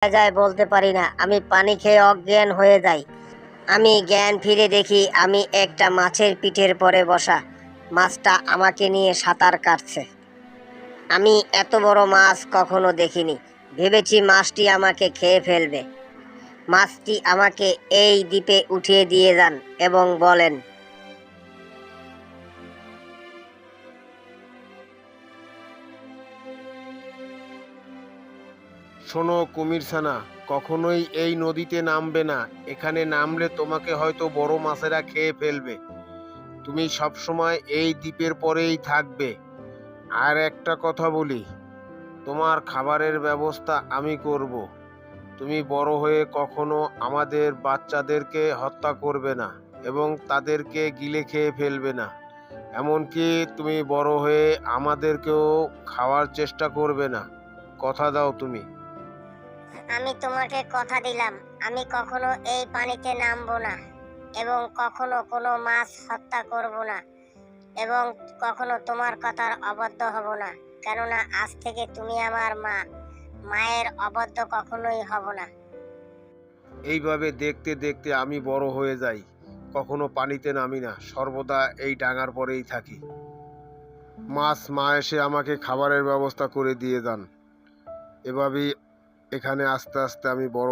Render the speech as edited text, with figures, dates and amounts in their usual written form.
যায় বলতে পারি না, আমি পানি খেয়ে অজ্ঞান হয়ে যাই। আমি জ্ঞান ফিরে দেখি আমি একটা মাছের পিঠের পরে বসা। মাছটা আমাকে নিয়ে সাঁতার কাটছে। আমি এত বড় মাছ কখনো দেখিনি। ভেবেছি মাছটি আমাকে খেয়ে ফেলবে। মাছটি আমাকে এই দ্বীপে উঠিয়ে দিয়ে যান এবং বলেন, শোনো কুমিরছানা, কখনোই এই নদীতে নামবে না। এখানে নামলে তোমাকে হয়তো বড় মাছেরা খেয়ে ফেলবে। তুমি সবসময় এই দ্বীপের পরেই থাকবে। আর একটা কথা বলি, তোমার খাবারের ব্যবস্থা আমি করব। তুমি বড় হয়ে কখনো আমাদের বাচ্চাদেরকে হত্যা করবে না এবং তাদেরকে গিলে খেয়ে ফেলবে না। এমনকি তুমি বড় হয়ে আমাদেরকেও খাওয়ার চেষ্টা করবে না। কথা দাও তুমি। আমি তোমাকে কথা দিলাম আমি কখনো এই পানিতে নামবো না এবং কখনো কোনো মাছ হত্যা করব না এবং কখনো তোমার কথার অবাধ্য হব না, কেননা আজ থেকে তুমি আমার মা। মায়ের অবাধ্য কখনোই হব না। এইভাবে দেখতে দেখতে আমি বড় হয়ে যাই। কখনো পানিতে নামি না, সর্বদা এই ডাঙার পরেই থাকি। মা এসে আমাকে খাবারের ব্যবস্থা করে দিয়ে যান। এভাবেই এখানে আস্তে আস্তে আমি বড়